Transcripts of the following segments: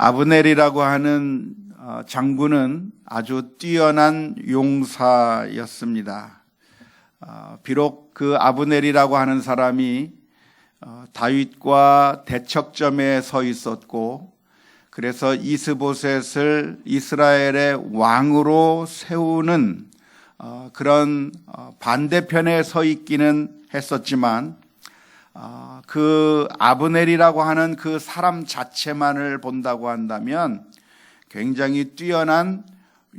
아브넬이라고 하는 장군은 아주 뛰어난 용사였습니다. 비록 그 아브넬이라고 하는 사람이 다윗과 대척점에 서 있었고, 그래서 이스보셋을 이스라엘의 왕으로 세우는 그런 반대편에 서 있기는 했었지만, 그 아브넬이라고 하는 그 사람 자체만을 본다고 한다면 굉장히 뛰어난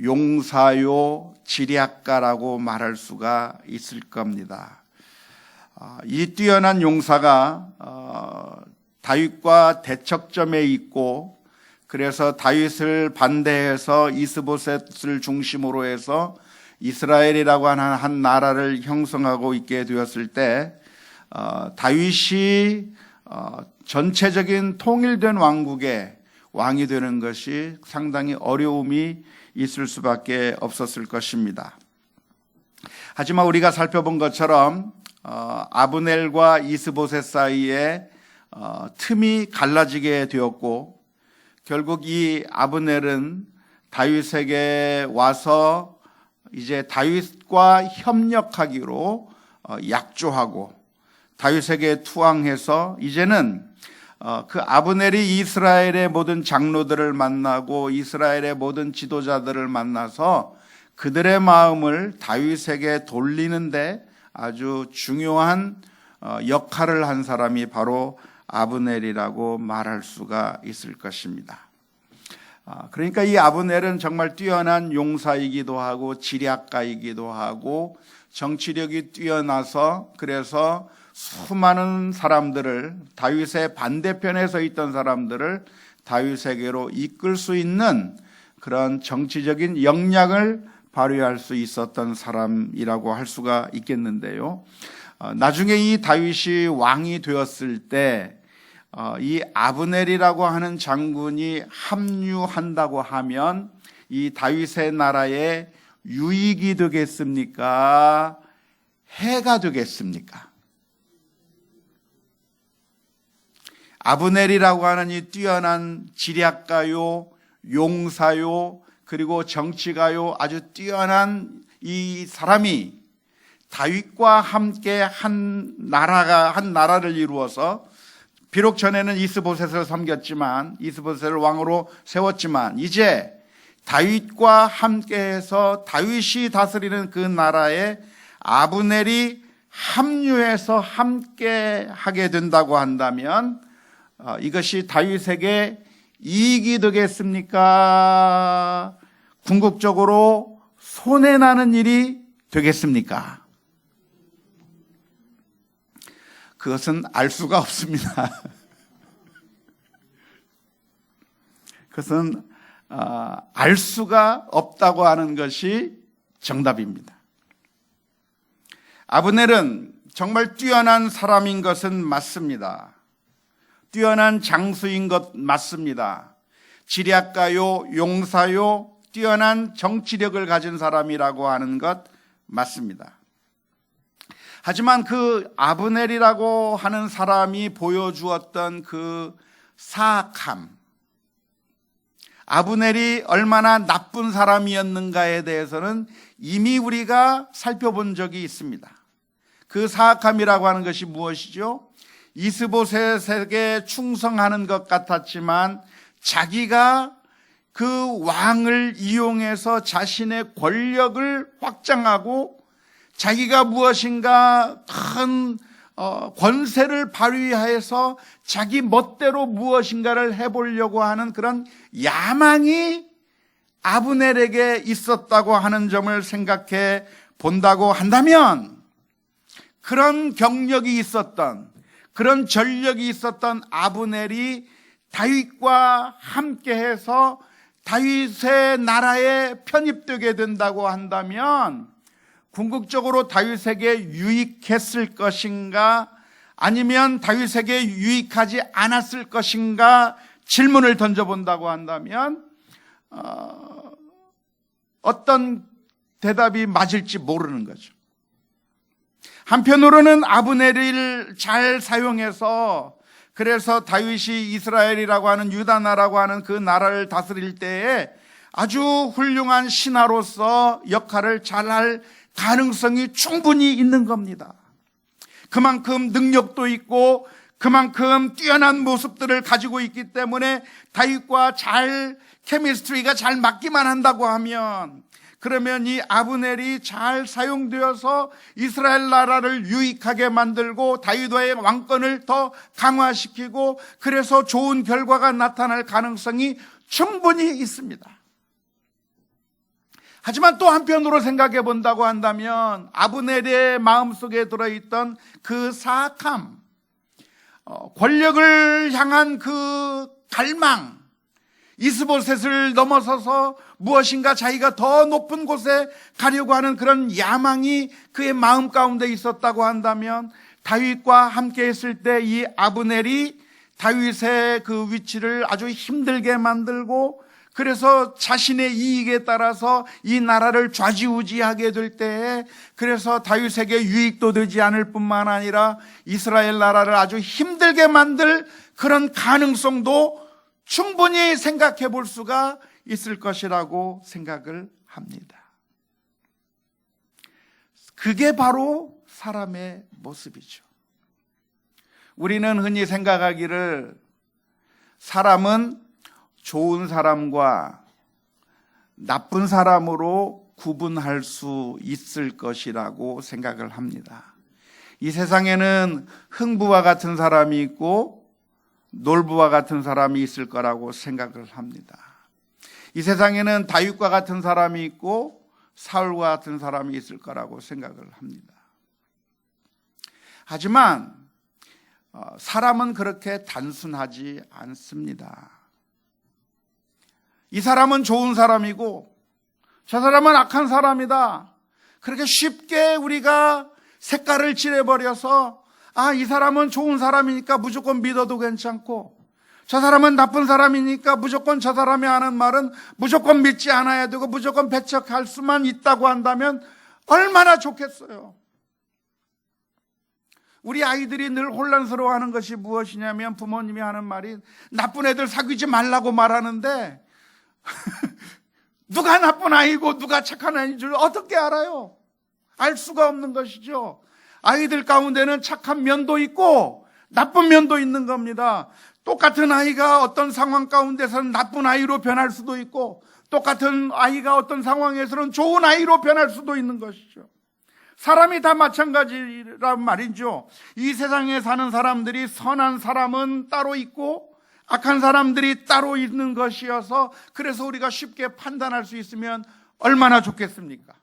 용사요 지략가라고 말할 수가 있을 겁니다. 이 뛰어난 용사가 다윗과 대척점에 있고, 그래서 다윗을 반대해서 이스보셋을 중심으로 해서 이스라엘이라고 하는 한 나라를 형성하고 있게 되었을 때, 다윗이 전체적인 통일된 왕국의 왕이 되는 것이 상당히 어려움이 있을 수밖에 없었을 것입니다. 하지만 우리가 살펴본 것처럼 아브넬과 이스보셋 사이에 틈이 갈라지게 되었고, 결국 이 아브넬은 다윗에게 와서 이제 다윗과 협력하기로 약조하고 다윗에게 투항해서 이제는 그 아브넬이 이스라엘의 모든 장로들을 만나고 이스라엘의 모든 지도자들을 만나서 그들의 마음을 다윗에게 돌리는데 아주 중요한 역할을 한 사람이 바로 아브넬이라고 말할 수가 있을 것입니다. 그러니까 이 아브넬은 정말 뛰어난 용사이기도 하고 지략가이기도 하고 정치력이 뛰어나서 그래서 수많은 사람들을, 다윗의 반대편에 서 있던 사람들을 다윗에게로 이끌 수 있는 그런 정치적인 역량을 발휘할 수 있었던 사람이라고 할 수가 있겠는데요. 나중에 이 다윗이 왕이 되었을 때 이 아브넬이라고 하는 장군이 합류한다고 하면 이 다윗의 나라에 유익이 되겠습니까? 해가 되겠습니까? 아브넬이라고 하는 이 뛰어난 지략가요, 용사요, 그리고 정치가요, 아주 뛰어난 이 사람이 다윗과 함께 한 나라를 이루어서, 비록 전에는 이스보셋을 섬겼지만, 이스보셋을 왕으로 세웠지만, 이제 다윗과 함께해서 다윗이 다스리는 그 나라에 아브넬이 합류해서 함께 하게 된다고 한다면 이것이 다윗에게 이익이 되겠습니까? 궁극적으로 손해나는 일이 되겠습니까? 그것은 알 수가 없습니다. 그것은 알 수가 없다고 하는 것이 정답입니다. 아브넬은 정말 뛰어난 사람인 것은 맞습니다. 뛰어난 장수인 것 맞습니다. 지략가요, 용사요, 뛰어난 정치력을 가진 사람이라고 하는 것 맞습니다. 하지만 그 아브넬이라고 하는 사람이 보여주었던 그 사악함, 아브넬이 얼마나 나쁜 사람이었는가에 대해서는 이미 우리가 살펴본 적이 있습니다. 그 사악함이라고 하는 것이 무엇이죠? 이스보셋에게 충성하는 것 같았지만 자기가 그 왕을 이용해서 자신의 권력을 확장하고 자기가 무엇인가 큰 권세를 발휘해서 자기 멋대로 무엇인가를 해보려고 하는 그런 야망이 아브넬에게 있었다고 하는 점을 생각해 본다고 한다면, 그런 경력이 있었던, 그런 전력이 있었던 아브넬이 다윗과 함께해서 다윗의 나라에 편입되게 된다고 한다면 궁극적으로 다윗에게 유익했을 것인가, 아니면 다윗에게 유익하지 않았을 것인가 질문을 던져본다고 한다면 어떤 대답이 맞을지 모르는 거죠. 한편으로는 아브넬을 잘 사용해서 그래서 다윗이 이스라엘이라고 하는 유다 나라라고 하는 그 나라를 다스릴 때에 아주 훌륭한 신하로서 역할을 잘할 가능성이 충분히 있는 겁니다. 그만큼 능력도 있고 그만큼 뛰어난 모습들을 가지고 있기 때문에 다윗과 케미스트리가 잘 맞기만 한다고 하면, 그러면 이 아브넬이 잘 사용되어서 이스라엘 나라를 유익하게 만들고 다윗의 왕권을 더 강화시키고 그래서 좋은 결과가 나타날 가능성이 충분히 있습니다. 하지만 또 한편으로 생각해 본다고 한다면 아브넬의 마음속에 들어있던 그 사악함, 권력을 향한 그 갈망, 이스보셋을 넘어서서 무엇인가 자기가 더 높은 곳에 가려고 하는 그런 야망이 그의 마음 가운데 있었다고 한다면, 다윗과 함께 했을 때 이 아브넬이 다윗의 그 위치를 아주 힘들게 만들고 그래서 자신의 이익에 따라서 이 나라를 좌지우지하게 될 때에 그래서 다윗에게 유익도 되지 않을 뿐만 아니라 이스라엘 나라를 아주 힘들게 만들 그런 가능성도 충분히 생각해 볼 수가 있을 것이라고 생각을 합니다. 그게 바로 사람의 모습이죠. 우리는 흔히 생각하기를 사람은 좋은 사람과 나쁜 사람으로 구분할 수 있을 것이라고 생각을 합니다. 이 세상에는 흥부와 같은 사람이 있고 놀부와 같은 사람이 있을 거라고 생각을 합니다. 이 세상에는 다윗과 같은 사람이 있고 사울과 같은 사람이 있을 거라고 생각을 합니다. 하지만 사람은 그렇게 단순하지 않습니다. 이 사람은 좋은 사람이고 저 사람은 악한 사람이다. 그렇게 쉽게 우리가 색깔을 칠해버려서 이 사람은 좋은 사람이니까 무조건 믿어도 괜찮고 저 사람은 나쁜 사람이니까 무조건 저 사람이 하는 말은 무조건 믿지 않아야 되고 무조건 배척할 수만 있다고 한다면 얼마나 좋겠어요. 우리 아이들이 늘 혼란스러워하는 것이 무엇이냐면 부모님이 하는 말이 나쁜 애들 사귀지 말라고 말하는데 누가 나쁜 아이고 누가 착한 아이인 줄 어떻게 알아요? 알 수가 없는 것이죠. 아이들 가운데는 착한 면도 있고 나쁜 면도 있는 겁니다. 똑같은 아이가 어떤 상황 가운데서는 나쁜 아이로 변할 수도 있고 똑같은 아이가 어떤 상황에서는 좋은 아이로 변할 수도 있는 것이죠. 사람이 다 마찬가지란 말이죠. 이 세상에 사는 사람들이 선한 사람은 따로 있고 악한 사람들이 따로 있는 것이어서 그래서 우리가 쉽게 판단할 수 있으면 얼마나 좋겠습니까?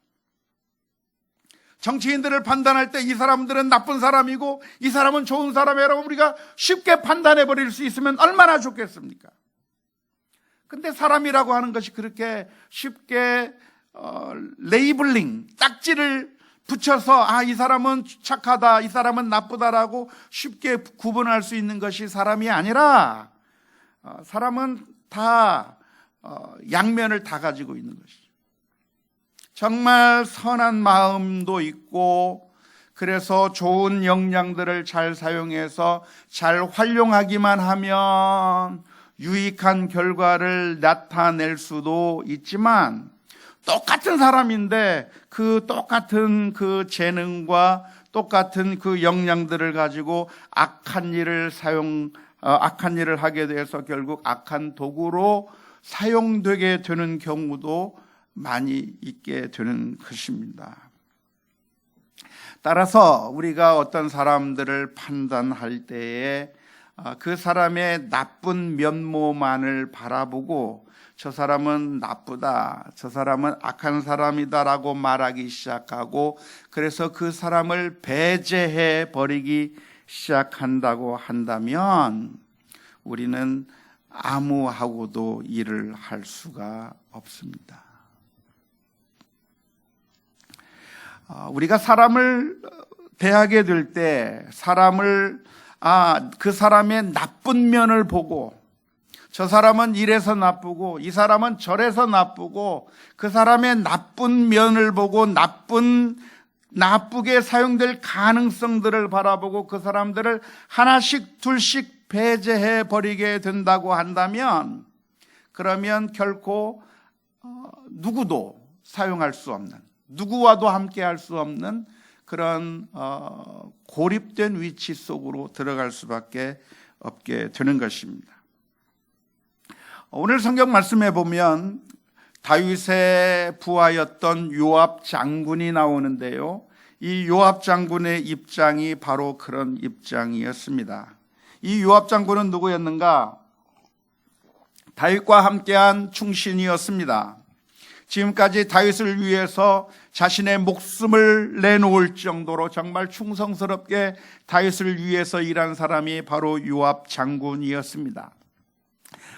정치인들을 판단할 때 이 사람들은 나쁜 사람이고 이 사람은 좋은 사람이라고 우리가 쉽게 판단해 버릴 수 있으면 얼마나 좋겠습니까? 근데 사람이라고 하는 것이 그렇게 쉽게 레이블링, 딱지를 붙여서 이 사람은 착하다, 이 사람은 나쁘다라고 쉽게 구분할 수 있는 것이 사람이 아니라 사람은 다 양면을 다 가지고 있는 것이죠. 정말 선한 마음도 있고 그래서 좋은 역량들을 잘 사용해서 잘 활용하기만 하면 유익한 결과를 나타낼 수도 있지만 똑같은 사람인데 그 똑같은 그 재능과 똑같은 그 역량들을 가지고 악한 일을 하게 돼서 결국 악한 도구로 사용되게 되는 경우도 많이 있게 되는 것입니다. 따라서 우리가 어떤 사람들을 판단할 때에 그 사람의 나쁜 면모만을 바라보고 저 사람은 나쁘다, 저 사람은 악한 사람이다라고 말하기 시작하고 그래서 그 사람을 배제해 버리기 시작한다고 한다면 우리는 아무하고도 일을 할 수가 없습니다. 우리가 사람을 대하게 될 때 사람을 그 사람의 나쁜 면을 보고 저 사람은 이래서 나쁘고 이 사람은 저래서 나쁘고 그 사람의 나쁜 면을 보고 나쁘게 사용될 가능성들을 바라보고 그 사람들을 하나씩 둘씩 배제해 버리게 된다고 한다면, 그러면 결코 누구도 사용할 수 없는, 누구와도 함께 할 수 없는 그런 고립된 위치 속으로 들어갈 수밖에 없게 되는 것입니다. 오늘 성경 말씀에 보면 다윗의 부하였던 요압 장군이 나오는데요, 이 요압 장군의 입장이 바로 그런 입장이었습니다. 이 요압 장군은 누구였는가? 다윗과 함께한 충신이었습니다. 지금까지 다윗을 위해서 자신의 목숨을 내놓을 정도로 정말 충성스럽게 다윗을 위해서 일한 사람이 바로 요압 장군이었습니다.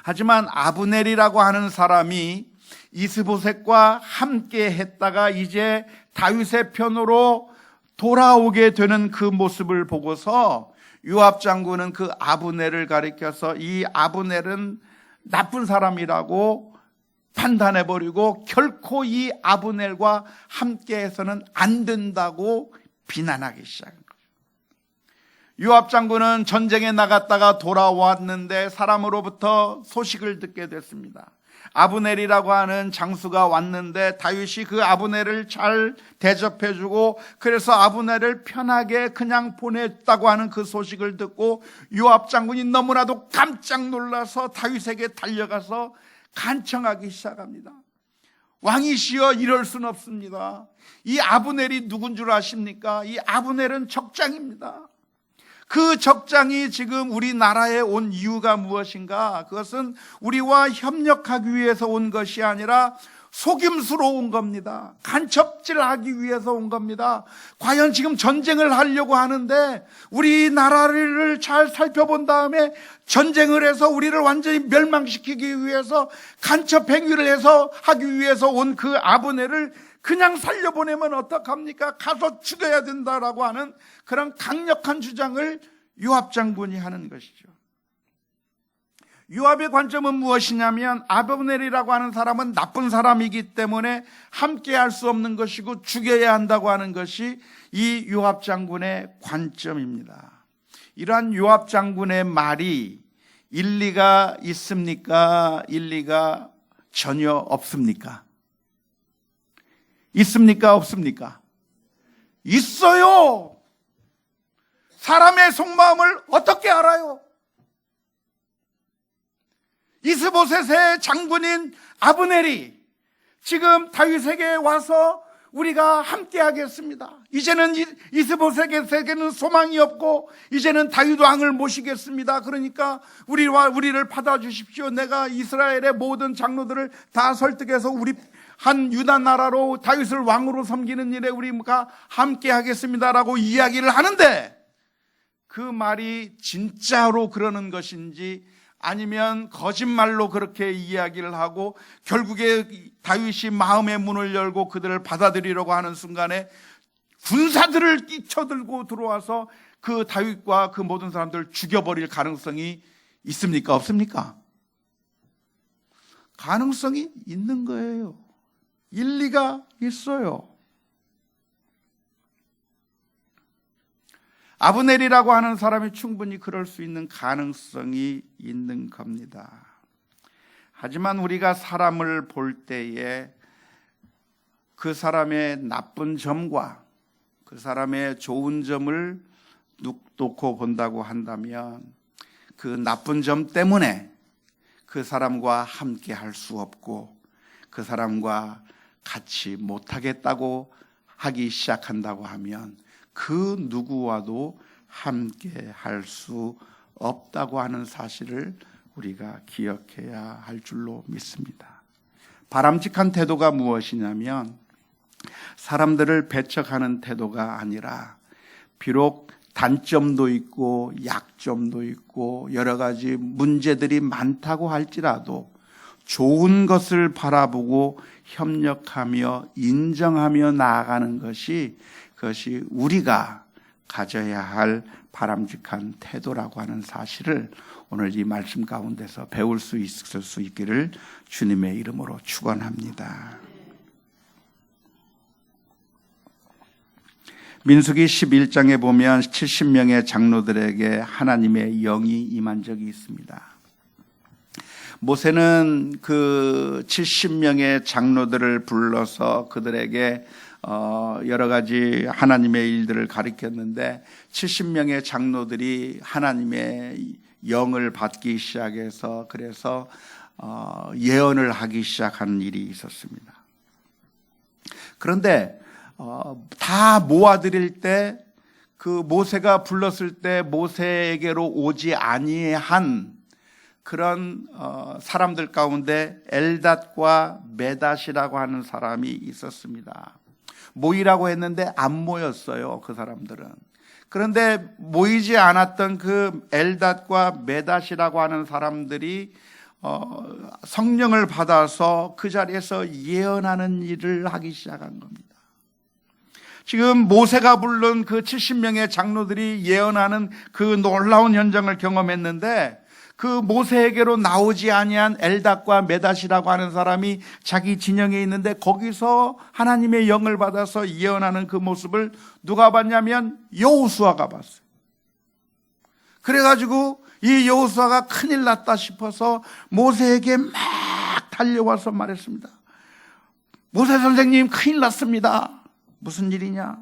하지만 아브넬이라고 하는 사람이 이스보셋과 함께 했다가 이제 다윗의 편으로 돌아오게 되는 그 모습을 보고서 요압 장군은 그 아브넬을 가리켜서 이 아브넬은 나쁜 사람이라고 판단해버리고 결코 이 아브넬과 함께해서는 안 된다고 비난하기 시작한 거죠. 요압 장군은 전쟁에 나갔다가 돌아왔는데 사람으로부터 소식을 듣게 됐습니다. 아브넬이라고 하는 장수가 왔는데 다윗이 그 아브넬을 잘 대접해주고 그래서 아브넬을 편하게 그냥 보냈다고 하는 그 소식을 듣고 요압 장군이 너무나도 깜짝 놀라서 다윗에게 달려가서 간청하기 시작합니다. 왕이시여, 이럴 순 없습니다. 이 아브넬이 누군 줄 아십니까? 이 아브넬은 적장입니다. 그 적장이 지금 우리나라에 온 이유가 무엇인가? 그것은 우리와 협력하기 위해서 온 것이 아니라 속임수로 온 겁니다. 간첩질하기 위해서 온 겁니다. 과연 지금 전쟁을 하려고 하는데 우리나라를 잘 살펴본 다음에 전쟁을 해서 우리를 완전히 멸망시키기 위해서 간첩 행위를 해서 하기 위해서 온 그 아브넬을 그냥 살려보내면 어떡합니까? 가서 죽여야 된다라고 하는 그런 강력한 주장을 요압 장군이 하는 것이죠. 요압의 관점은 무엇이냐면 아브넬이라고 하는 사람은 나쁜 사람이기 때문에 함께 할 수 없는 것이고 죽여야 한다고 하는 것이 이 요압 장군의 관점입니다. 이러한 요압 장군의 말이 일리가 있습니까? 일리가 전혀 없습니까? 있습니까? 없습니까? 있어요. 사람의 속마음을 어떻게 알아요? 이스보셋의 장군인 아브넬이 지금 다윗에게 와서 우리가 함께 하겠습니다. 이제는 이스보셋에게는 소망이 없고 이제는 다윗 왕을 모시겠습니다. 그러니까 우리를 받아주십시오. 내가 이스라엘의 모든 장로들을 다 설득해서 우리 한 유다 나라로 다윗을 왕으로 섬기는 일에 우리가 함께 하겠습니다라고 이야기를 하는데 그 말이 진짜로 그러는 것인지 아니면 거짓말로 그렇게 이야기를 하고 결국에 다윗이 마음의 문을 열고 그들을 받아들이려고 하는 순간에 군사들을 뛰쳐들고 들어와서 그 다윗과 그 모든 사람들을 죽여버릴 가능성이 있습니까? 없습니까? 가능성이 있는 거예요. 일리가 있어요. 아브넬이라고 하는 사람이 충분히 그럴 수 있는 가능성이 있는 겁니다. 하지만 우리가 사람을 볼 때에 그 사람의 나쁜 점과 그 사람의 좋은 점을 놓고 본다고 한다면 그 나쁜 점 때문에 그 사람과 함께 할 수 없고 그 사람과 같이 못하겠다고 하기 시작한다고 하면 그 누구와도 함께 할 수 없다고 하는 사실을 우리가 기억해야 할 줄로 믿습니다. 바람직한 태도가 무엇이냐면 사람들을 배척하는 태도가 아니라 비록 단점도 있고 약점도 있고 여러 가지 문제들이 많다고 할지라도 좋은 것을 바라보고 협력하며 인정하며 나아가는 것이 그것이 우리가 가져야 할 바람직한 태도라고 하는 사실을 오늘 이 말씀 가운데서 배울 수 있을 수 있기를 주님의 이름으로 축원합니다. 민수기 11장에 보면 70명의 장로들에게 하나님의 영이 임한 적이 있습니다. 모세는 그 70명의 장로들을 불러서 그들에게 여러 가지 하나님의 일들을 가르쳤는데 70명의 장로들이 하나님의 영을 받기 시작해서 그래서 예언을 하기 시작한 일이 있었습니다. 그런데 다 모아드릴 때 그 모세가 불렀을 때 모세에게로 오지 아니한 그런 사람들 가운데 엘닷과 메닷이라고 하는 사람이 있었습니다. 모이라고 했는데 안 모였어요, 그 사람들은. 그런데 모이지 않았던 그 엘닷과 메닷이라고 하는 사람들이 성령을 받아서 그 자리에서 예언하는 일을 하기 시작한 겁니다. 지금 모세가 부른 그 70명의 장로들이 예언하는 그 놀라운 현장을 경험했는데 그 모세에게로 나오지 아니한 엘닷과 메닷이라고 하는 사람이 자기 진영에 있는데 거기서 하나님의 영을 받아서 예언하는 그 모습을 누가 봤냐면 여호수아가 봤어요. 그래가지고 이 여호수아가 큰일 났다 싶어서 모세에게 막 달려와서 말했습니다. 모세 선생님, 큰일 났습니다. 무슨 일이냐?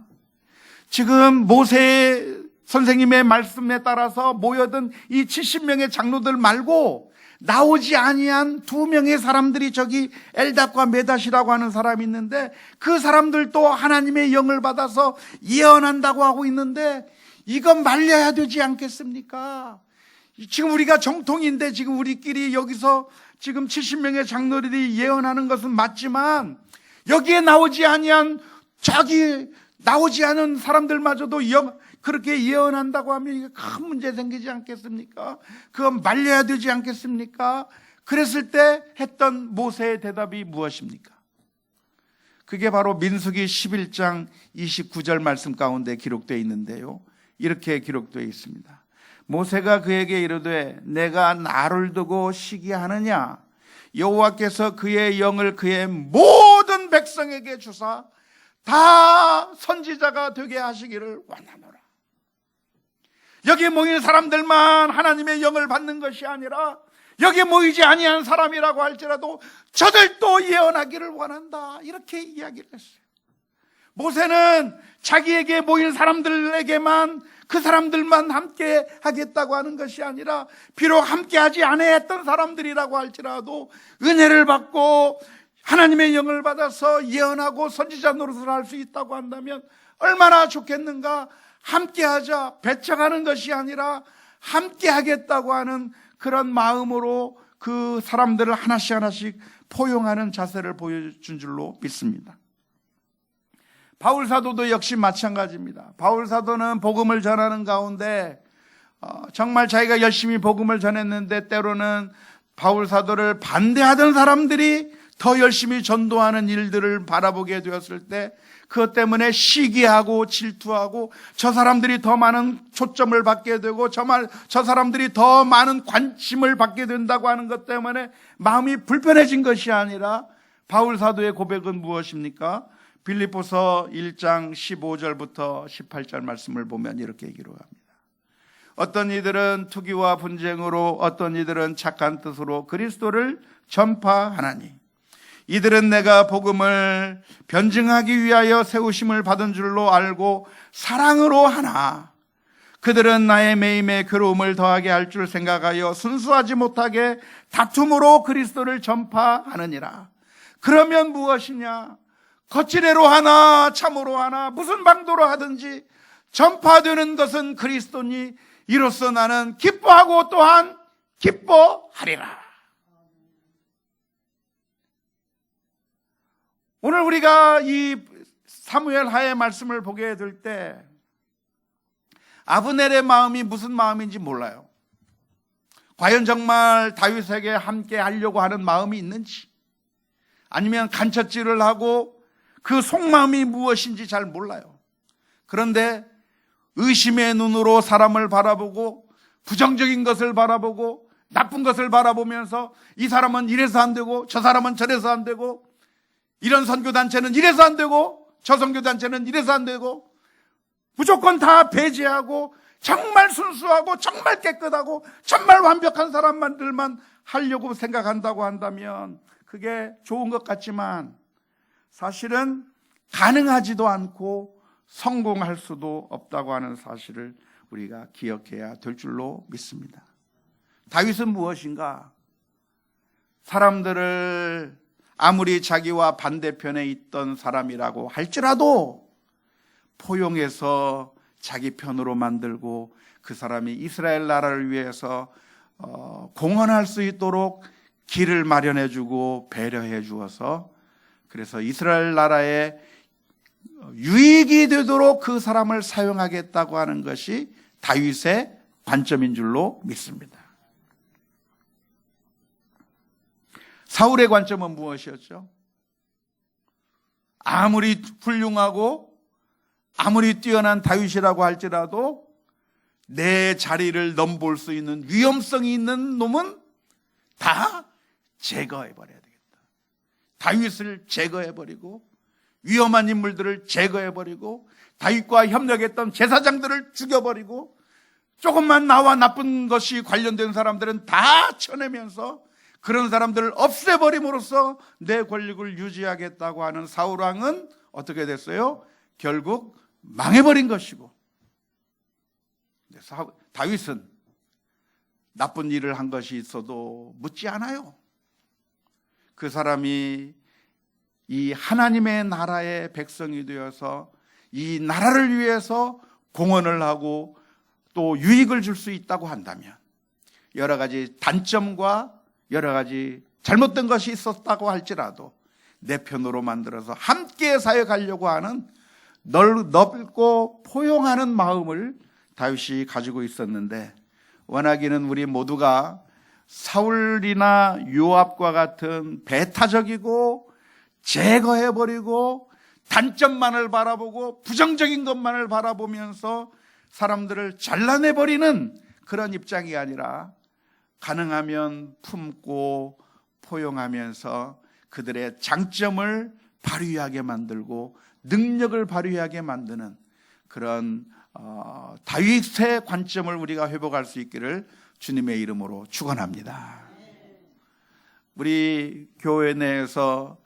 지금 모세 선생님의 말씀에 따라서 모여든 이 70명의 장로들 말고 나오지 아니한 2명의 사람들이 저기 엘닷과 메닷이라고 하는 사람이 있는데 그 사람들도 하나님의 영을 받아서 예언한다고 하고 있는데 이건 말려야 되지 않겠습니까? 지금 우리가 정통인데 지금 우리끼리 여기서 지금 70명의 장로들이 예언하는 것은 맞지만 여기에 나오지 아니한 자기 나오지 않은 사람들마저도 그렇게 예언한다고 하면 이게 큰 문제 생기지 않겠습니까? 그건 말려야 되지 않겠습니까? 그랬을 때 했던 모세의 대답이 무엇입니까? 그게 바로 민수기 11장 29절 말씀 가운데 기록되어 있는데요, 이렇게 기록되어 있습니다. 모세가 그에게 이르되 내가 나를 두고 시기하느냐? 여호와께서 그의 영을 그의 모든 백성에게 주사 다 선지자가 되게 하시기를 원하노라. 여기 모인 사람들만 하나님의 영을 받는 것이 아니라 여기 모이지 아니한 사람이라고 할지라도 저들도 예언하기를 원한다, 이렇게 이야기를 했어요. 모세는 자기에게 모인 사람들에게만 그 사람들만 함께 하겠다고 하는 것이 아니라 비록 함께 하지 않았던 사람들이라고 할지라도 은혜를 받고 하나님의 영을 받아서 예언하고 선지자 노릇을 할 수 있다고 한다면 얼마나 좋겠는가. 함께 하자, 배척하는 것이 아니라 함께 하겠다고 하는 그런 마음으로 그 사람들을 하나씩 하나씩 포용하는 자세를 보여준 줄로 믿습니다. 바울 사도도 역시 마찬가지입니다. 바울 사도는 복음을 전하는 가운데 정말 자기가 열심히 복음을 전했는데 때로는 바울 사도를 반대하던 사람들이 더 열심히 전도하는 일들을 바라보게 되었을 때 그것 때문에 시기하고 질투하고 저 사람들이 더 많은 초점을 받게 되고 저 사람들이 더 많은 관심을 받게 된다고 하는 것 때문에 마음이 불편해진 것이 아니라 바울 사도의 고백은 무엇입니까? 빌립보서 1장 15절부터 18절 말씀을 보면 이렇게 기록합니다. 어떤 이들은 투기와 분쟁으로 어떤 이들은 착한 뜻으로 그리스도를 전파하나니 이들은 내가 복음을 변증하기 위하여 세우심을 받은 줄로 알고 사랑으로 하나 그들은 나의 매임에 괴로움을 더하게 할 줄 생각하여 순수하지 못하게 다툼으로 그리스도를 전파하느니라. 그러면 무엇이냐? 거칠애로 하나 참으로 하나 무슨 방도로 하든지 전파되는 것은 그리스도니 이로써 나는 기뻐하고 또한 기뻐하리라. 오늘 우리가 이 사무엘 하의 말씀을 보게 될 때 아브넬의 마음이 무슨 마음인지 몰라요. 과연 정말 다윗에게 함께 하려고 하는 마음이 있는지 아니면 간척질을 하고 그 속마음이 무엇인지 잘 몰라요. 그런데 의심의 눈으로 사람을 바라보고 부정적인 것을 바라보고 나쁜 것을 바라보면서 이 사람은 이래서 안 되고 저 사람은 저래서 안 되고 이런 선교단체는 이래서 안 되고 저 선교단체는 이래서 안 되고 무조건 다 배제하고 정말 순수하고 정말 깨끗하고 정말 완벽한 사람들만 하려고 생각한다고 한다면 그게 좋은 것 같지만 사실은 가능하지도 않고 성공할 수도 없다고 하는 사실을 우리가 기억해야 될 줄로 믿습니다. 다윗은 무엇인가? 사람들을 아무리 자기와 반대편에 있던 사람이라고 할지라도 포용해서 자기 편으로 만들고 그 사람이 이스라엘 나라를 위해서 공헌할 수 있도록 길을 마련해 주고 배려해 주어서 그래서 이스라엘 나라에 유익이 되도록 그 사람을 사용하겠다고 하는 것이 다윗의 관점인 줄로 믿습니다. 사울의 관점은 무엇이었죠? 아무리 훌륭하고 아무리 뛰어난 다윗이라고 할지라도 내 자리를 넘볼 수 있는 위험성이 있는 놈은 다 제거해버려야 되겠다. 다윗을 제거해버리고 위험한 인물들을 제거해버리고 다윗과 협력했던 제사장들을 죽여버리고 조금만 나와 나쁜 것이 관련된 사람들은 다 쳐내면서 그런 사람들을 없애버림으로써 내 권력을 유지하겠다고 하는 사울왕은 어떻게 됐어요? 결국 망해버린 것이고, 다윗은 나쁜 일을 한 것이 있어도 묻지 않아요. 그 사람이 이 하나님의 나라의 백성이 되어서 이 나라를 위해서 공헌을 하고 또 유익을 줄 수 있다고 한다면 여러 가지 단점과 여러 가지 잘못된 것이 있었다고 할지라도 내 편으로 만들어서 함께 사역하려고 하는 넓고 포용하는 마음을 다윗이 가지고 있었는데, 원하기는 우리 모두가 사울이나 요압과 같은 배타적이고 제거해버리고 단점만을 바라보고 부정적인 것만을 바라보면서 사람들을 잘라내버리는 그런 입장이 아니라 가능하면 품고 포용하면서 그들의 장점을 발휘하게 만들고 능력을 발휘하게 만드는 그런 다윗의 관점을 우리가 회복할 수 있기를 주님의 이름으로 축원합니다. 우리 교회 내에서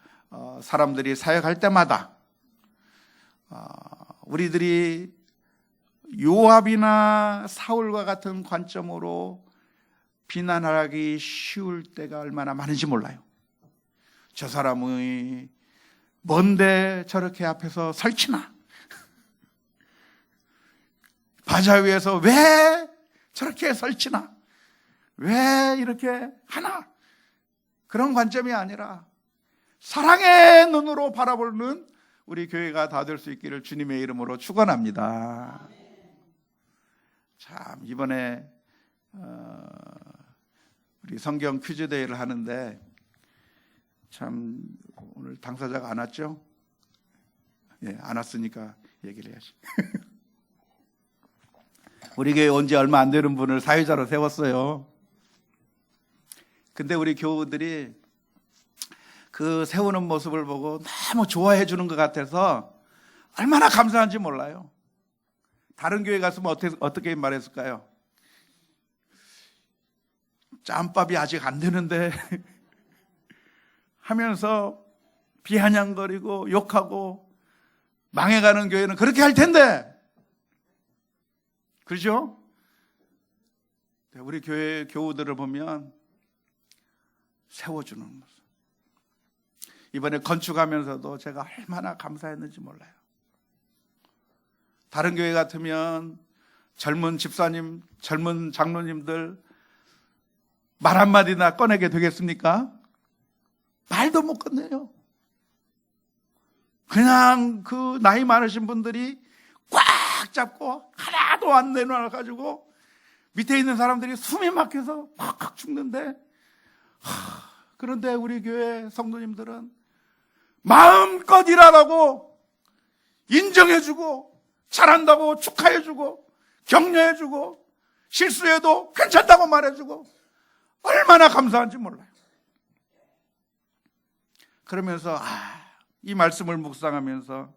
사람들이 사역할 때마다 우리들이 요압이나 사울과 같은 관점으로 비난하기 쉬울 때가 얼마나 많은지 몰라요. 저 사람이 뭔데 저렇게 앞에서 설치나? 바자 위에서 왜 저렇게 설치나? 왜 이렇게 하나? 그런 관점이 아니라 사랑의 눈으로 바라보는 우리 교회가 다 될 수 있기를 주님의 이름으로 축원합니다. 참 이번에 우리 성경 퀴즈 대회를 하는데 참 오늘 당사자가 안 왔죠? 예, 안 왔으니까 얘기를 해야지. 우리 교회 온 지 얼마 안 되는 분을 사회자로 세웠어요. 근데 우리 교우들이 그 세우는 모습을 보고 너무 좋아해 주는 것 같아서 얼마나 감사한지 몰라요. 다른 교회 갔으면 어떻게 말했을까요? 짬밥이 아직 안 되는데 하면서 비아냥거리고 욕하고 망해가는 교회는 그렇게 할 텐데, 그렇죠? 우리 교회 교우들을 보면 세워주는 모습. 이번에 건축하면서도 제가 얼마나 감사했는지 몰라요. 다른 교회 같으면 젊은 집사님, 젊은 장로님들 말 한마디나 꺼내게 되겠습니까? 말도 못 꺼내요. 그냥 그 나이 많으신 분들이 꽉 잡고 하나도 안 내놔가지고 밑에 있는 사람들이 숨이 막혀서 팍 죽는데, 그런데 우리 교회 성도님들은 마음껏 일하라고 인정해주고 잘한다고 축하해주고 격려해주고 실수해도 괜찮다고 말해주고 얼마나 감사한지 몰라요. 그러면서 이 말씀을 묵상하면서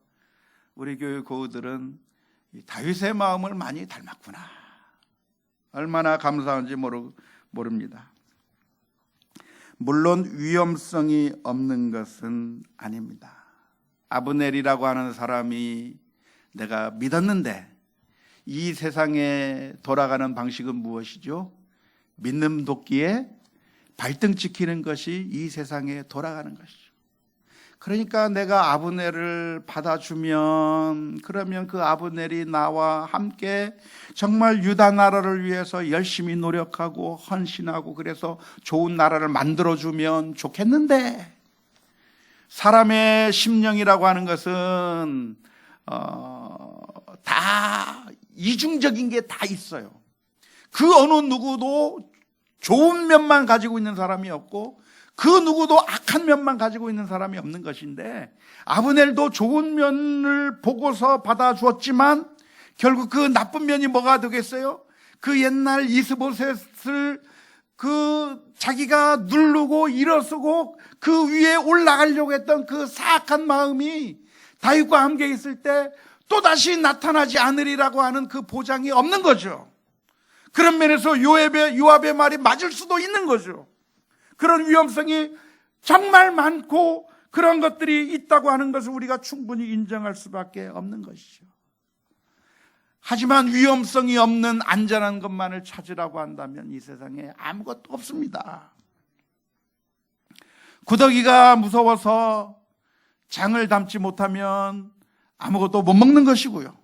우리 교회 고우들은 다윗의 마음을 많이 닮았구나. 얼마나 감사한지 모릅니다. 물론 위험성이 없는 것은 아닙니다. 아브넬이라고 하는 사람이 내가 믿었는데 이 세상에 돌아가는 방식은 무엇이죠? 믿는 도끼에 발등 찍히는 것이 이 세상에 돌아가는 것이죠. 그러니까 내가 아브넬을 받아주면 그러면 그 아브넬이 나와 함께 정말 유다 나라를 위해서 열심히 노력하고 헌신하고 그래서 좋은 나라를 만들어주면 좋겠는데, 사람의 심령이라고 하는 것은 다 이중적인 게 다 있어요. 그 어느 누구도 좋은 면만 가지고 있는 사람이 없고 그 누구도 악한 면만 가지고 있는 사람이 없는 것인데, 아브넬도 좋은 면을 보고서 받아주었지만 결국 그 나쁜 면이 뭐가 되겠어요? 그 옛날 이스보셋을 자기가 누르고 일어서고 그 위에 올라가려고 했던 그 사악한 마음이 다윗과 함께 있을 때 또다시 나타나지 않으리라고 하는 그 보장이 없는 거죠. 그런 면에서 요압의 말이 맞을 수도 있는 거죠. 그런 위험성이 정말 많고 그런 것들이 있다고 하는 것을 우리가 충분히 인정할 수밖에 없는 것이죠. 하지만 위험성이 없는 안전한 것만을 찾으라고 한다면 이 세상에 아무것도 없습니다. 구더기가 무서워서 장을 담지 못하면 아무것도 못 먹는 것이고요.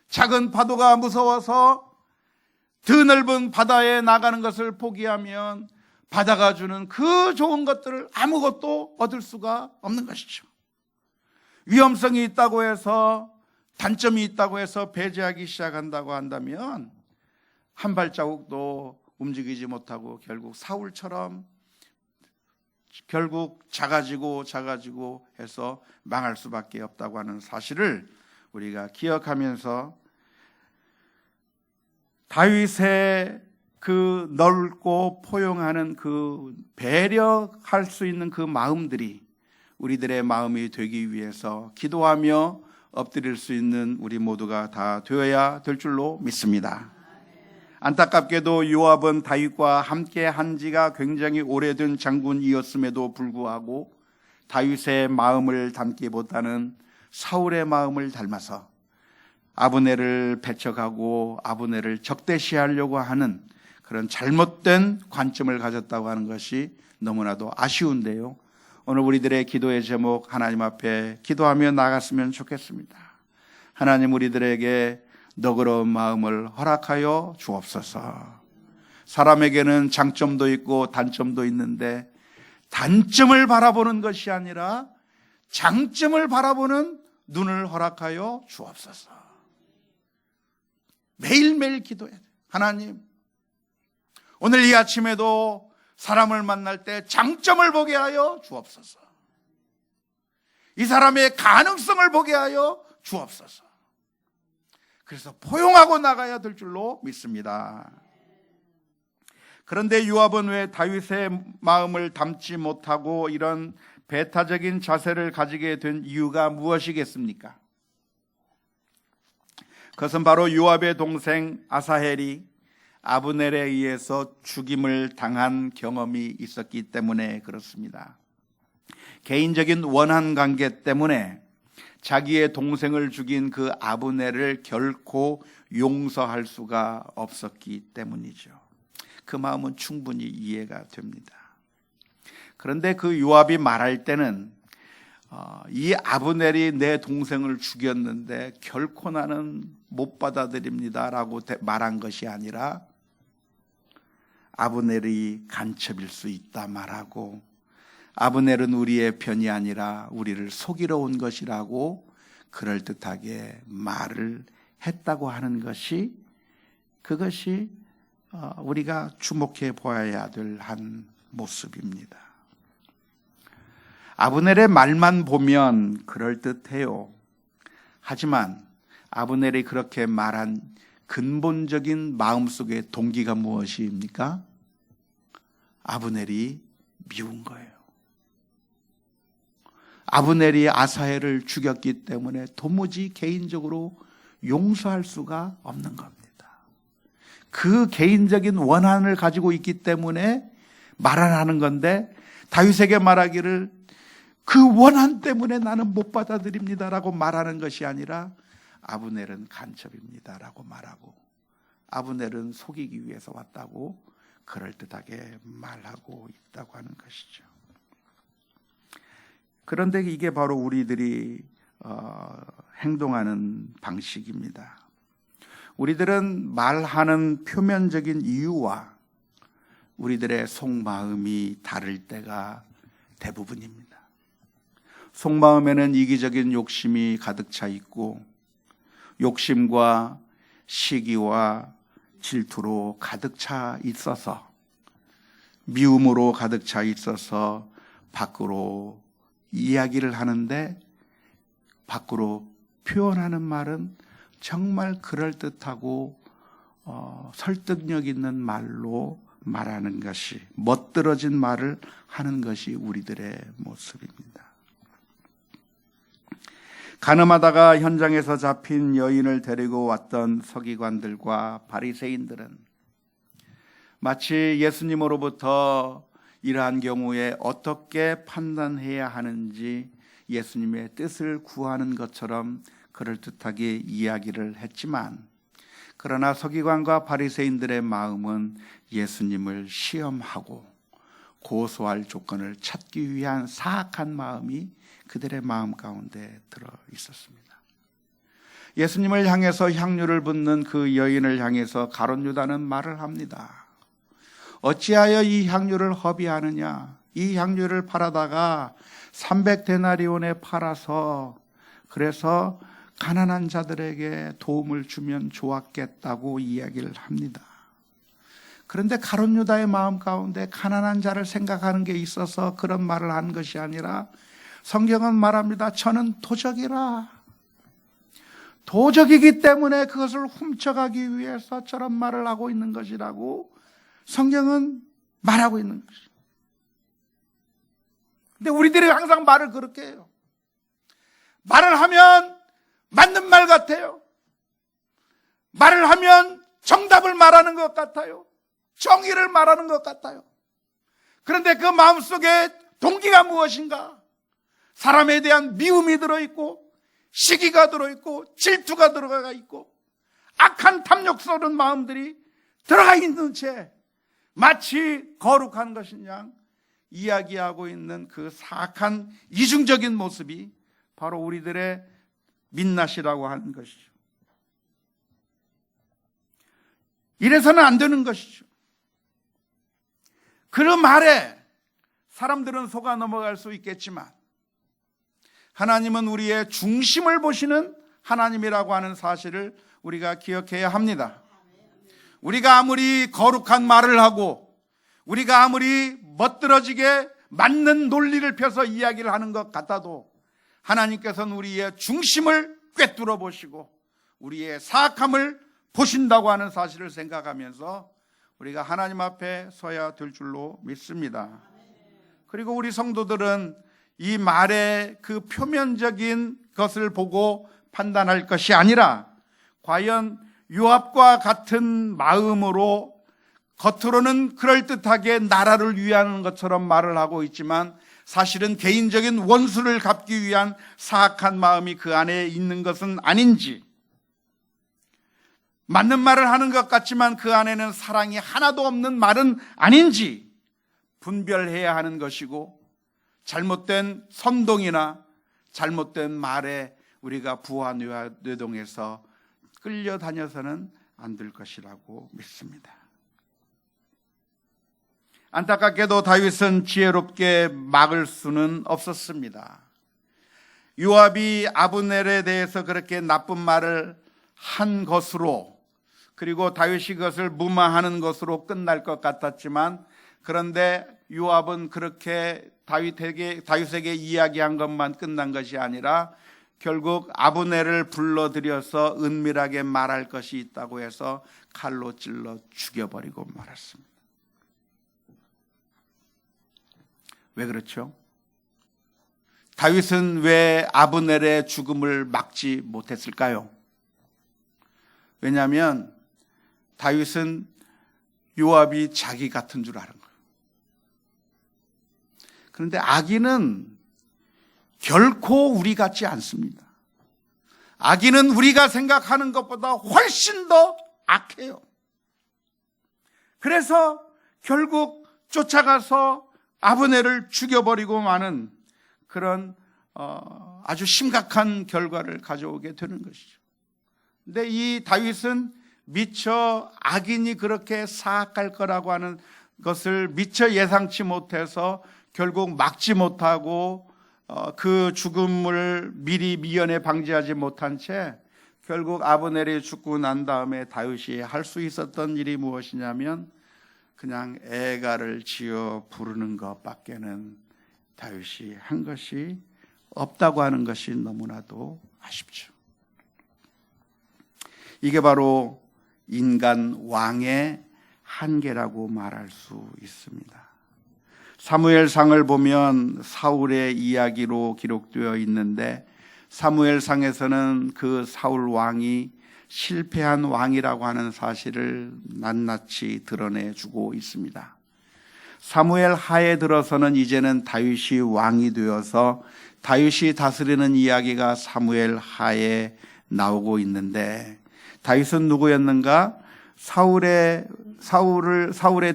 작은 파도가 무서워서 드넓은 바다에 나가는 것을 포기하면 바다가 주는 그 좋은 것들을 아무것도 얻을 수가 없는 것이죠. 위험성이 있다고 해서, 단점이 있다고 해서 배제하기 시작한다고 한다면 한 발자국도 움직이지 못하고 결국 사울처럼 결국 작아지고 해서 망할 수밖에 없다고 하는 사실을 우리가 기억하면서, 다윗의 그 넓고 포용하는 그 배려할 수 있는 그 마음들이 우리들의 마음이 되기 위해서 기도하며 엎드릴 수 있는 우리 모두가 다 되어야 될 줄로 믿습니다. 안타깝게도 요압은 다윗과 함께 한 지가 굉장히 오래된 장군이었음에도 불구하고 다윗의 마음을 닮기 못하는 사울의 마음을 닮아서 아브넬을 배척하고 아브넬을 적대시하려고 하는 그런 잘못된 관점을 가졌다고 하는 것이 너무나도 아쉬운데요. 오늘 우리들의 기도의 제목, 하나님 앞에 기도하며 나갔으면 좋겠습니다. 하나님, 우리들에게 너그러운 마음을 허락하여 주옵소서. 사람에게는 장점도 있고 단점도 있는데 단점을 바라보는 것이 아니라 장점을 바라보는 눈을 허락하여 주옵소서. 매일매일 기도해야 돼요. 하나님, 오늘 이 아침에도 사람을 만날 때 장점을 보게 하여 주옵소서. 이 사람의 가능성을 보게 하여 주옵소서. 그래서 포용하고 나가야 될 줄로 믿습니다. 그런데 요압은 왜 다윗의 마음을 담지 못하고 이런 배타적인 자세를 가지게 된 이유가 무엇이겠습니까? 그것은 바로 요압의 동생 아사헬이 아브넬에 의해서 죽임을 당한 경험이 있었기 때문에 그렇습니다. 개인적인 원한 관계 때문에 자기의 동생을 죽인 그 아브넬을 결코 용서할 수가 없었기 때문이죠. 그 마음은 충분히 이해가 됩니다. 그런데 그 요압이 말할 때는 이 아브넬이 내 동생을 죽였는데 결코 나는 못 받아들입니다라고 말한 것이 아니라 아브넬이 간첩일 수 있다 말하고, 아브넬은 우리의 편이 아니라 우리를 속이러 온 것이라고 그럴듯하게 말을 했다고 하는 것이, 그것이 우리가 주목해 보아야 될 한 모습입니다. 아브넬의 말만 보면 그럴듯해요. 하지만 아브넬이 그렇게 말한 근본적인 마음속의 동기가 무엇입니까? 아브넬이 미운 거예요. 아브넬이 아사헬을 죽였기 때문에 도무지 개인적으로 용서할 수가 없는 겁니다. 그 개인적인 원한을 가지고 있기 때문에 말을 하는 건데, 다윗에게 말하기를 그 원한 때문에 나는 못 받아들입니다라고 말하는 것이 아니라 아브넬은 간첩입니다라고 말하고, 아브넬은 속이기 위해서 왔다고 그럴듯하게 말하고 있다고 하는 것이죠. 그런데 이게 바로 우리들이 행동하는 방식입니다. 우리들은 말하는 표면적인 이유와 우리들의 속마음이 다를 때가 대부분입니다. 속마음에는 이기적인 욕심이 가득 차 있고, 욕심과 시기와 질투로 가득 차 있어서, 미움으로 가득 차 있어서 밖으로 이야기를 하는데, 밖으로 표현하는 말은 정말 그럴듯하고 설득력 있는 말로 말하는 것이, 멋들어진 말을 하는 것이 우리들의 모습입니다. 간음하다가 현장에서 잡힌 여인을 데리고 왔던 서기관들과 바리새인들은 마치 예수님으로부터 이러한 경우에 어떻게 판단해야 하는지 예수님의 뜻을 구하는 것처럼 그럴듯하게 이야기를 했지만, 그러나 서기관과 바리새인들의 마음은 예수님을 시험하고 고소할 조건을 찾기 위한 사악한 마음이 그들의 마음 가운데 들어 있었습니다. 예수님을 향해서 향유를 붓는 그 여인을 향해서 가룟 유다는 말을 합니다. 어찌하여 이 향유를 허비하느냐? 이 향유를 팔아다가 300데나리온에 팔아서 그래서 가난한 자들에게 도움을 주면 좋았겠다고 이야기를 합니다. 그런데 가룟 유다의 마음 가운데 가난한 자를 생각하는 게 있어서 그런 말을 한 것이 아니라, 성경은 말합니다. 저는 도적이라. 도적이기 때문에 그것을 훔쳐가기 위해서 저런 말을 하고 있는 것이라고 성경은 말하고 있는 것이죠. 근데 우리들이 항상 말을 그렇게 해요. 말을 하면 맞는 말 같아요. 말을 하면 정답을 말하는 것 같아요. 정의를 말하는 것 같아요. 그런데 그 마음속에 동기가 무엇인가? 사람에 대한 미움이 들어있고, 시기가 들어있고, 질투가 들어가 있고, 악한 탐욕스러운 마음들이 들어가 있는 채 마치 거룩한 것인 양 이야기하고 있는 그 사악한 이중적인 모습이 바로 우리들의 민낯이라고 하는 것이죠. 이래서는 안 되는 것이죠. 그 말에 사람들은 속아 넘어갈 수 있겠지만, 하나님은 우리의 중심을 보시는 하나님이라고 하는 사실을 우리가 기억해야 합니다. 우리가 아무리 거룩한 말을 하고, 우리가 아무리 멋들어지게 맞는 논리를 펴서 이야기를 하는 것 같아도, 하나님께서는 우리의 중심을 꿰뚫어 보시고 우리의 사악함을 보신다고 하는 사실을 생각하면서 우리가 하나님 앞에 서야 될 줄로 믿습니다. 그리고 우리 성도들은 이 말의 그 표면적인 것을 보고 판단할 것이 아니라, 과연 요압과 같은 마음으로 겉으로는 그럴듯하게 나라를 위하는 것처럼 말을 하고 있지만 사실은 개인적인 원수를 갚기 위한 사악한 마음이 그 안에 있는 것은 아닌지, 맞는 말을 하는 것 같지만 그 안에는 사랑이 하나도 없는 말은 아닌지 분별해야 하는 것이고, 잘못된 선동이나 잘못된 말에 우리가 부하 뇌동해서 끌려다녀서는 안 될 것이라고 믿습니다. 안타깝게도 다윗은 지혜롭게 막을 수는 없었습니다. 요압이 아브넬에 대해서 그렇게 나쁜 말을 한 것으로, 그리고 다윗이 그것을 무마하는 것으로 끝날 것 같았지만, 그런데 요압은 그렇게 다윗에게 이야기한 것만 끝난 것이 아니라 결국 아브넬을 불러들여서 은밀하게 말할 것이 있다고 해서 칼로 찔러 죽여버리고 말았습니다. 왜 그렇죠? 다윗은 왜 아브넬의 죽음을 막지 못했을까요? 왜냐하면 다윗은 요압이 자기 같은 줄 아는 거예요. 그런데 악인은 결코 우리 같지 않습니다. 악인은 우리가 생각하는 것보다 훨씬 더 악해요. 그래서 결국 쫓아가서 아브넬을 죽여버리고 마는 그런 아주 심각한 결과를 가져오게 되는 것이죠. 근데 이 다윗은 미처 악인이 그렇게 사악할 거라고 하는 것을 미처 예상치 못해서 결국 막지 못하고 그 죽음을 미리 미연에 방지하지 못한 채 결국 아브넬이 죽고 난 다음에 다윗이 할 수 있었던 일이 무엇이냐면 그냥 애가를 지어 부르는 것밖에는 다윗이 한 것이 없다고 하는 것이 너무나도 아쉽죠. 이게 바로 인간 왕의 한계라고 말할 수 있습니다. 사무엘상을 보면 사울의 이야기로 기록되어 있는데 사무엘상에서는 그 사울 왕이 실패한 왕이라고 하는 사실을 낱낱이 드러내주고 있습니다. 사무엘 하에 들어서는 이제는 다윗이 왕이 되어서 다윗이 다스리는 이야기가 사무엘 하에 나오고 있는데 다윗은 누구였는가? 사울의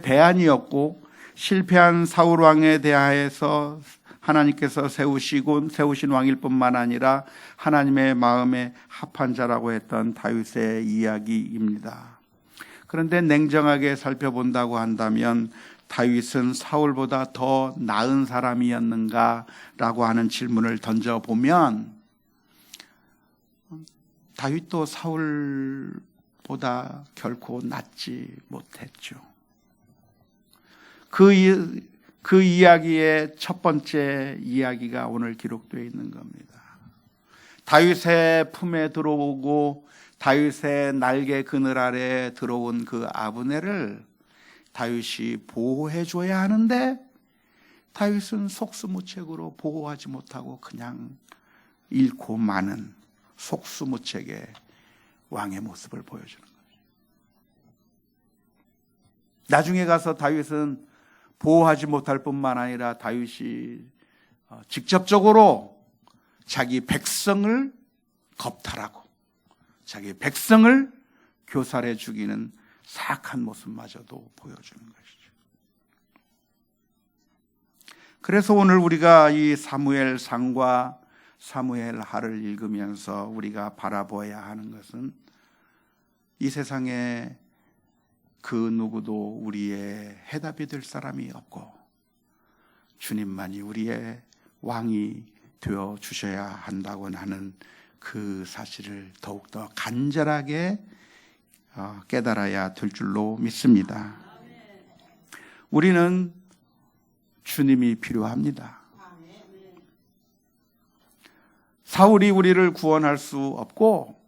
대안이었고 실패한 사울 왕에 대하여서 하나님께서 세우신 왕일 뿐만 아니라 하나님의 마음에 합한 자라고 했던 다윗의 이야기입니다. 그런데 냉정하게 살펴본다고 한다면 다윗은 사울보다 더 나은 사람이었는가라고 하는 질문을 던져보면 다윗도 사울보다 결코 낫지 못했죠. 그 이야기의 첫 번째 이야기가 오늘 기록되어 있는 겁니다. 다윗의 품에 들어오고 다윗의 날개 그늘 아래 들어온 그 아브넬을 다윗이 보호해줘야 하는데 다윗은 속수무책으로 보호하지 못하고 그냥 잃고 마는 속수무책의 왕의 모습을 보여주는 거예요. 나중에 가서 다윗은 보호하지 못할 뿐만 아니라 다윗이 직접적으로 자기 백성을 겁탈하고 자기 백성을 교살해 죽이는 사악한 모습마저도 보여주는 것이죠. 그래서 오늘 우리가 이 사무엘상과 사무엘하를 읽으면서 우리가 바라보아야 하는 것은 이 세상에 그 누구도 우리의 해답이 될 사람이 없고 주님만이 우리의 왕이 되어 주셔야 한다고 하는 그 사실을 더욱더 간절하게 깨달아야 될 줄로 믿습니다. 우리는 주님이 필요합니다. 사울이 우리를 구원할 수 없고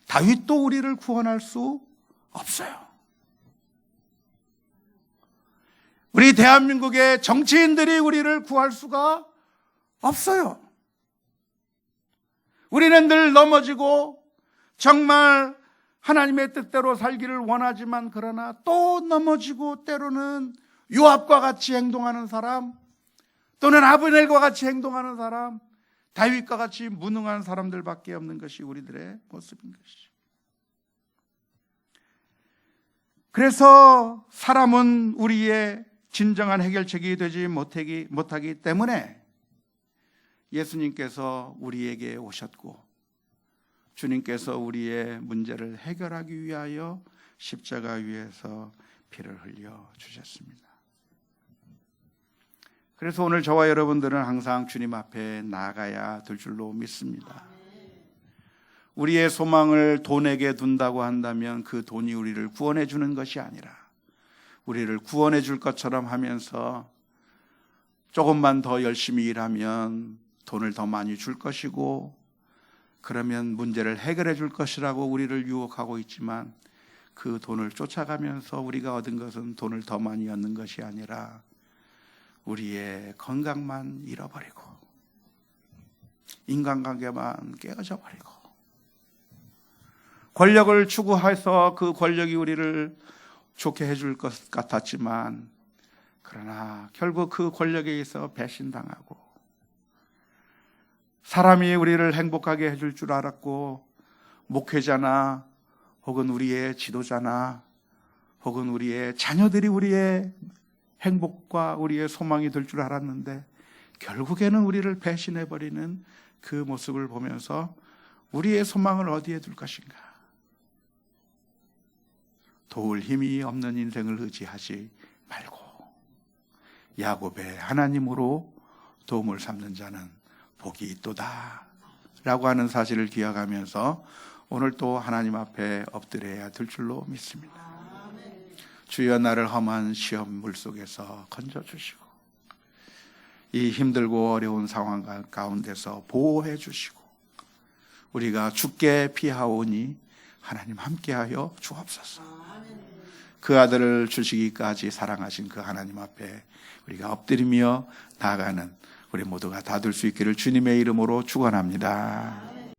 다윗도 우리를 구원할 수 없어요. 우리 대한민국의 정치인들이 우리를 구할 수가 없어요. 우리는 늘 넘어지고 정말 하나님의 뜻대로 살기를 원하지만 그러나 또 넘어지고 때로는 요압과 같이 행동하는 사람 또는 아브넬과 같이 행동하는 사람 다윗과 같이 무능한 사람들밖에 없는 것이 우리들의 모습인 것이죠. 그래서 사람은 우리의 진정한 해결책이 되지 못하기 때문에 예수님께서 우리에게 오셨고 주님께서 우리의 문제를 해결하기 위하여 십자가 위에서 피를 흘려 주셨습니다. 그래서 오늘 저와 여러분들은 항상 주님 앞에 나아가야 될 줄로 믿습니다. 우리의 소망을 돈에게 둔다고 한다면 그 돈이 우리를 구원해 주는 것이 아니라 우리를 구원해 줄 것처럼 하면서 조금만 더 열심히 일하면 돈을 더 많이 줄 것이고 그러면 문제를 해결해 줄 것이라고 우리를 유혹하고 있지만 그 돈을 쫓아가면서 우리가 얻은 것은 돈을 더 많이 얻는 것이 아니라 우리의 건강만 잃어버리고 인간관계만 깨어져 버리고 권력을 추구해서 그 권력이 우리를 좋게 해줄 것 같았지만, 그러나 결국 그 권력에 의해서 배신당하고, 사람이 우리를 행복하게 해줄 줄 알았고, 목회자나 혹은 우리의 지도자나 혹은 우리의 자녀들이 우리의 행복과 우리의 소망이 될 줄 알았는데, 결국에는 우리를 배신해버리는 그 모습을 보면서 우리의 소망을 어디에 둘 것인가? 도울 힘이 없는 인생을 의지하지 말고 야곱의 하나님으로 도움을 삼는 자는 복이 있도다 라고 하는 사실을 기억하면서 오늘 또 하나님 앞에 엎드려야 될 줄로 믿습니다. 주여 나를 험한 시험 물속에서 건져주시고 이 힘들고 어려운 상황 가운데서 보호해 주시고 우리가 죽게 피하오니 하나님 함께하여 주옵소서. 그 아들을 주시기까지 사랑하신 그 하나님 앞에 우리가 엎드리며 나아가는 우리 모두가 다 될 수 있기를 주님의 이름으로 축원합니다.